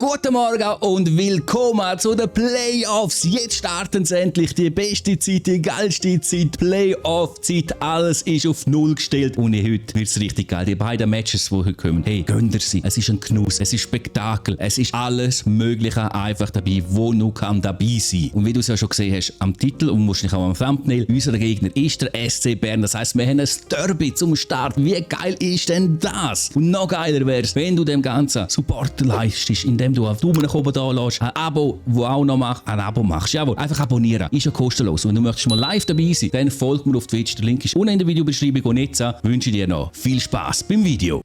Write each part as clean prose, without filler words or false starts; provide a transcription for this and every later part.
Guten Morgen und willkommen zu den Playoffs. Jetzt starten sie endlich, die beste Zeit, die geilste Zeit, Playoff-Zeit. Alles ist auf Null gestellt und heute wird es richtig geil. Die beiden Matches, die heute kommen, hey, gönnt ihr sie. Es ist ein Genuss, es ist Spektakel, es ist alles Mögliche einfach dabei, wo nur kann dabei sein. Und wie du es ja schon gesehen hast am Titel und wahrscheinlich auch am Thumbnail, unser Gegner ist der SC Bern. Das heisst, wir haben ein Derby zum Start. Wie geil ist denn das? Und noch geiler wäre es, wenn du dem Ganzen Support leistest, indem du auf Daumen nach oben da lässt, ein Abo, wo auch noch ein Abo machst. Jawohl, einfach abonnieren. Ist ja kostenlos. Und du möchtest mal live dabei sein, dann folgt mir auf Twitch. Der Link ist unten in der Videobeschreibung. Und jetzt wünsche ich dir noch viel Spaß beim Video.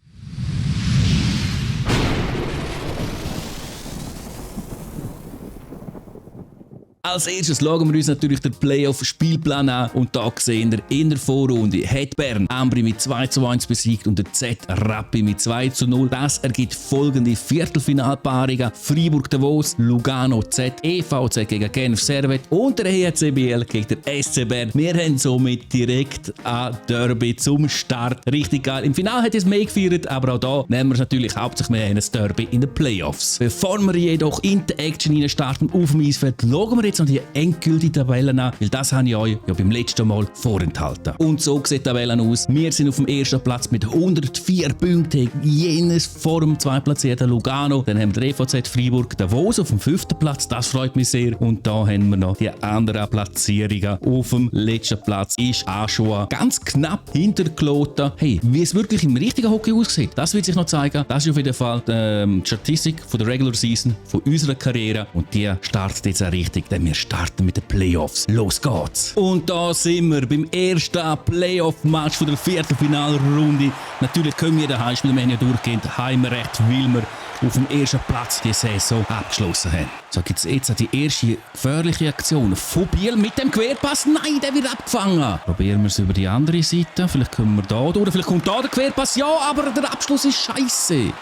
Als erstes schauen wir uns natürlich den Playoff-Spielplan an und da sehen wir in der Vorrunde hat Bern Ambri mit 2:1 besiegt und der Z Rappi mit 2:0. Das ergibt folgende Viertelfinalpaarungen: Freiburg Davos, Lugano Z, EVZ gegen Genf Servet und der HCBL gegen der SC Bern. Wir haben somit direkt ein Derby zum Start. Richtig geil. Im Finale hat es mehr gefeiert, aber auch da nehmen wir es natürlich hauptsächlich mehr in ein Derby in den Playoffs. Bevor wir jedoch in die Action starten auf dem Eisfeld, schauen wir jetzt noch die endgültige Tabellen an, weil das habe ich euch ja beim letzten Mal vorenthalten. Und so sieht die Tabelle aus. Wir sind auf dem ersten Platz mit 104 Punkten, jenes vor dem zweitplatzierten Lugano. Dann haben wir den EVZ Freiburg Davos auf dem 5. Platz, das freut mich sehr. Und da haben wir noch die anderen Platzierungen. Auf dem letzten Platz ist Aschua ganz knapp hinter Kloten. Hey, wie es wirklich im richtigen Hockey aussieht, das wird sich noch zeigen. Das ist auf jeden Fall die Statistik von der Regular Season, von unserer Karriere. Und die startet jetzt auch richtig, denn wir starten mit den Playoffs. Los geht's! Und da sind wir beim ersten Playoff-Match von der Viertelfinalrunde. Natürlich können wir daheim spielen, wir haben ja durchgehend Heimrecht, weil wir auf dem ersten Platz die Saison abgeschlossen haben. So gibt es jetzt die erste gefährliche Aktion von Biel mit dem Querpass. Nein, der wird abgefangen. Probieren wir es über die andere Seite. Vielleicht können wir da durch. Vielleicht kommt da der Querpass. Ja, aber der Abschluss ist scheiße.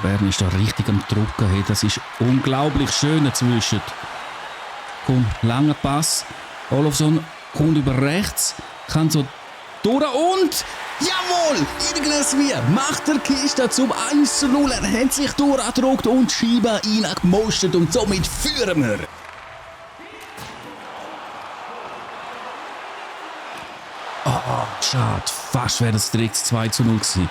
Bern ist da richtig am Drucken. Hey, das ist unglaublich schön dazwischen. Komm, langer Pass. Olofsson kommt über rechts. Kann so durch und... Jawohl! Irgendwie macht der Kiste zum 1:0. Er hat sich durchgedruckt und Scheibe reingemostet und somit führen wir. Schade. Fast wäre das direkt 2:0 gewesen.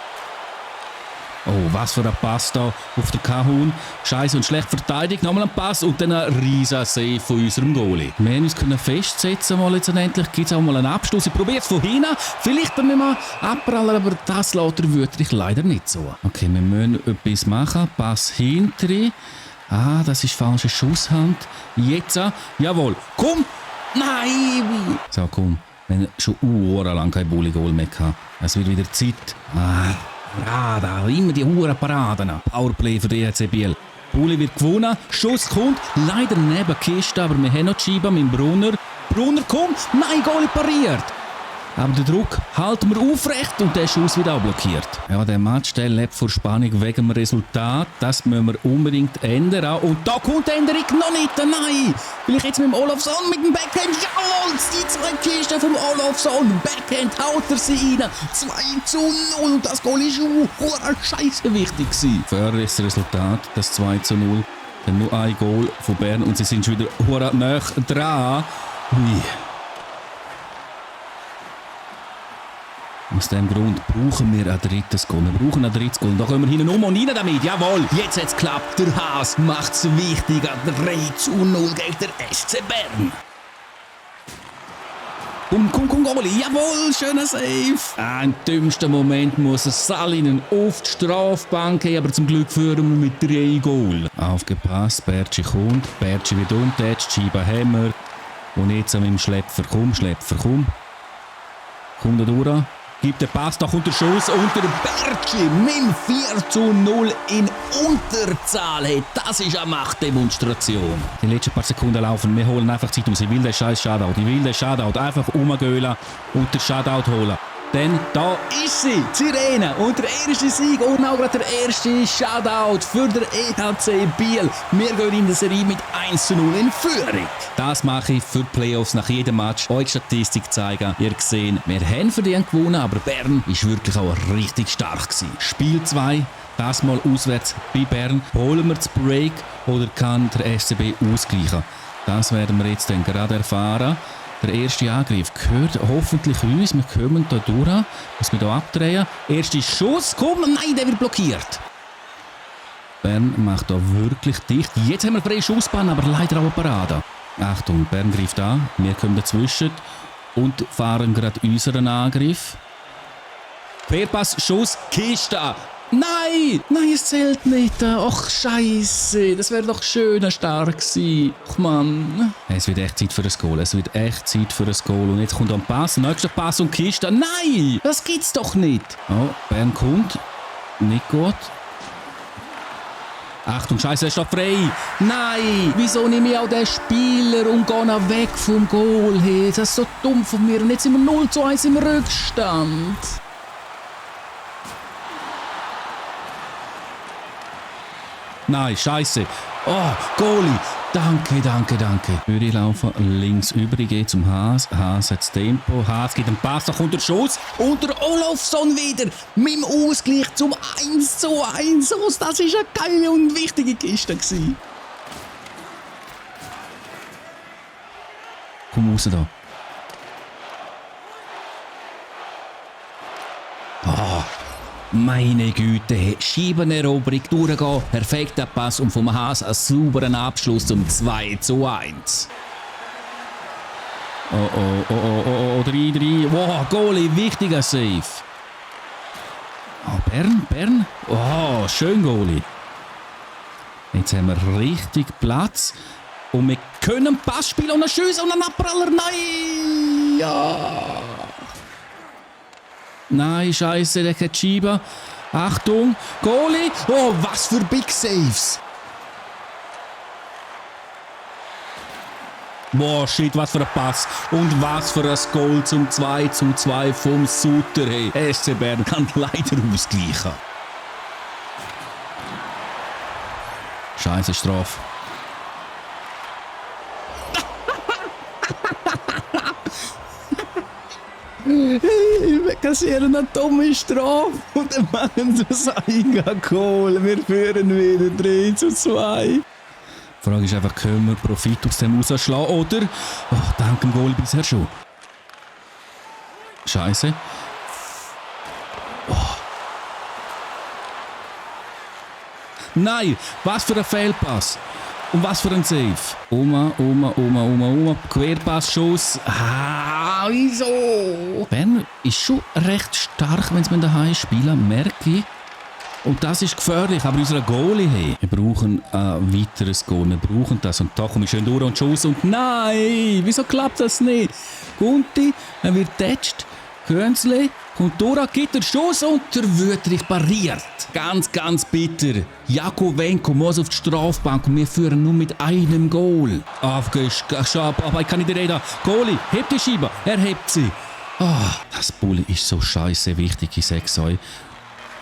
Oh, was für ein Pass da auf der Kahun. Scheiße und schlecht verteidigt. Nochmal ein Pass und dann ein riesen Save von unserem Goalie. Wir haben uns festsetzen mal jetzt endlich. Gibt es auch mal einen Abschluss. Ich probiere es von hinten. Vielleicht können wir mal abprallen, aber das lässt der Wüterich leider nicht so. Okay, wir müssen etwas machen. Pass hinterher. Ah, das ist falsche Schusshand. Jetzt, jawohl. Komm! Nein! So, komm. Wir haben schon lang kein Bulli-Goal mehr gehabt. Es wird wieder Zeit. Parade, immer die hohen Paraden. Powerplay für die EHC Biel. Bulli wird gewonnen, Schuss kommt, leider neben die Kiste, aber wir haben noch die Scheibe mit Brunner. Brunner kommt, nein, Goalie pariert. Aber den Druck halten wir aufrecht und der Schuss wird auch blockiert. Ja, der Match der lebt vor Spannung wegen dem Resultat. Das müssen wir unbedingt ändern. Und da kommt der Hendrik noch nicht, nein! Vielleicht jetzt mit dem Olofsson, mit dem Backhand. Jawohl, die zwei Kisten vom Olofsson. Backhand haut er sie rein. 2:0 und das Goal ist scheiße wichtig gewesen. Förderliches Resultat, das 2:0. Dann nur ein Goal von Bern und sie sind schon wieder nah dran. Ui. Aus diesem Grund brauchen wir ein drittes Goal. Wir brauchen ein drittes Goal. Da können wir hinten und rein damit. Jawohl, jetzt hat es geklappt. Der Haas macht es wichtig. 3:0 gegen der SC Bern. Komm, Goalie. Jawohl, schöner Save. Im dümmsten Moment muss Salinen auf die Strafbank gehen, aber zum Glück führen wir mit 3 Goal. Aufgepasst, Bertschi kommt. Bertschi wird umgetatscht, Scheibe Hammer. Und jetzt mit dem Schlepfer. Komm. Kommt er durch. Gibt den Pass, da kommt der Schuss und der Bertschi mit 4:0 in Unterzahl. Hey, das ist eine Machtdemonstration. Die letzten paar Sekunden laufen. Wir holen einfach Zeit, sie will den scheiß Shutout. Die will den Shutout einfach umgehen und den Shutout holen. Denn da ist sie, die Sirene, und der erste Sieg und auch gerade der erste Shoutout für den EHC Biel. Wir gehen in der Serie mit 1:0 in Führung. Das mache ich für die Playoffs nach jedem Match. Euch die Statistik zeigen. Ihr seht, wir haben verdient gewonnen, aber Bern ist wirklich auch richtig stark gewesen. Spiel 2 Das mal auswärts bei Bern. Holen wir das Break oder kann der SCB ausgleichen? Das werden wir jetzt dann gerade erfahren. Der erste Angriff gehört hoffentlich uns. Wir kommen hier durch. Muss wir hier abdrehen. Erster Schuss. Komm, nein, der wird blockiert. Bern macht hier wirklich dicht. Jetzt haben wir freie Schussbahn, aber leider auch eine Parade. Achtung, Bern greift an. Wir kommen dazwischen und fahren gerade unseren Angriff. Querpass, Schuss, Kiste. Nein! Nein, es zählt nicht. Ach, Scheiße. Das wäre doch schön stark gewesen. Ach, Mann. Es wird echt Zeit für ein Goal. Es wird echt Zeit für ein Goal. Und jetzt kommt ein Pass. Nächster Pass und Kiste. Nein! Das gibt's doch nicht. Oh, Bern kommt. Nicht gut. Achtung, Scheiße, er steht frei. Nein! Wieso nehme ich auch den Spieler und gehe noch weg vom Goal? Hey, das ist so dumm von mir. Und jetzt sind wir 0:1 im Rückstand. Nein, Scheiße. Oh, Goalie. Danke, danke, danke. Würde laufen links über, ich gehe zum Haas. Haas hat das Tempo. Haas gibt einen Pass, da kommt der Schuss. Und der Olofsson wieder mit dem Ausgleich zum 1:1. Das war eine geile und wichtige Kiste gewesen. Komm raus da. Oh. Meine Güte, Scheibeneroberung durchgehen, perfekter Pass und vom Haas einen sauberen Abschluss zum 2:1. Oh, 3-3. Wow, Goalie, wichtiger Save. Oh, Bern. Oh, schön Goalie. Jetzt haben wir richtig Platz und wir können Pass spielen und einen Schuss und einen Abpraller. Nein! Ja! Nein, Scheiße, der hat Scheibe. Achtung, Goalie. Oh, was für Big Saves. Boah, shit, was für ein Pass. Und was für ein Goal zum 2:2 vom Sutter. Hey, SC Bern kann leider ausgleichen. Scheiße, Strafe. Wir kassieren eine dumme Strafe und dann machen wir das Eigengoal. Wir führen wieder 3:2. Die Frage ist einfach, können wir Profit aus dem rausschlagen oder? Oh, dank dem Goal bisher schon. Scheiße. Oh. Nein, was für ein Fehlpass. Und was für ein Save. Oma. Querpass-Schuss. Ah, wieso? Bern ist schon recht stark, wenn sie daheim spielen, merke ich. Und das ist gefährlich, aber unsere Goalie, hey, wir brauchen ein weiteres Goal, wir brauchen das. Und da komme ich schön durch und Schuss und nein, wieso klappt das nicht? Gunti, er wird tätscht, Könzle, kommt durch, gibt den Schuss und der Wüterich pariert. Ganz, ganz bitter. Jakovenko muss auf die Strafbank und wir führen nur mit einem Goal. Aufgeschafft, aber ich kann nicht reden. Goalie, hebt die Scheibe, er hebt sie. Das Bulli ist so scheiße wichtig, ich sag's euch.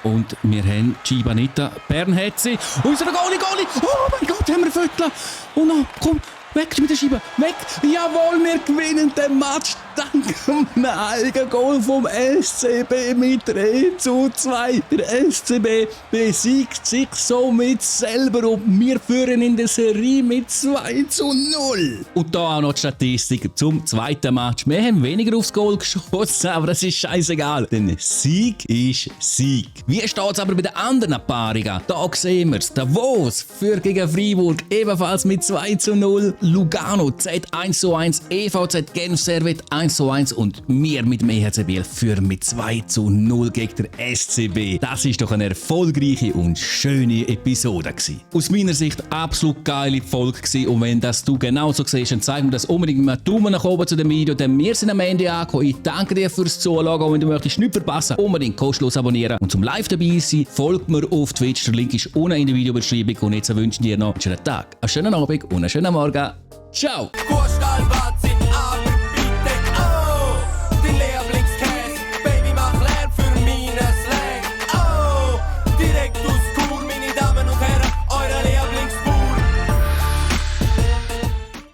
Und wir haben die Scheibe nicht da. Bern hat sie. Unser Goalie! Oh mein Gott, haben wir Viertel. Oh no, komm, weg mit der Scheibe, weg. Jawohl, wir gewinnen den Match. Dank einem eigenen Goal vom SCB mit 3:2. Der SCB besiegt sich somit selber und wir führen in der Serie mit 2:0. Und da auch noch die Statistik zum zweiten Match. Wir haben weniger aufs Goal geschossen, aber das ist scheißegal, denn Sieg ist Sieg. Wie steht es aber bei den anderen Paarungen? Da sehen wir es. Davos für gegen Freiburg ebenfalls mit 2:0. Lugano Z 1:1. EVZ Genf Servet 1:1 und wir mit dem EHC Biel führen mit 2:0 gegen den SCB. Das ist doch eine erfolgreiche und schöne Episode gewesen. Aus meiner Sicht absolut geile Folge gewesen. Und wenn das du genauso siehst, dann zeig mir das unbedingt mit einem Daumen nach oben zu dem Video, denn wir sind am Ende angekommen. Ich danke dir fürs Zuschauen und wenn du möchtest nichts verpassen, unbedingt kostenlos abonnieren und zum live dabei sein, folgt mir auf Twitch. Der Link ist unten in der Videobeschreibung und jetzt wünsche ich dir noch einen schönen Tag, einen schönen Abend und einen schönen Morgen. Ciao!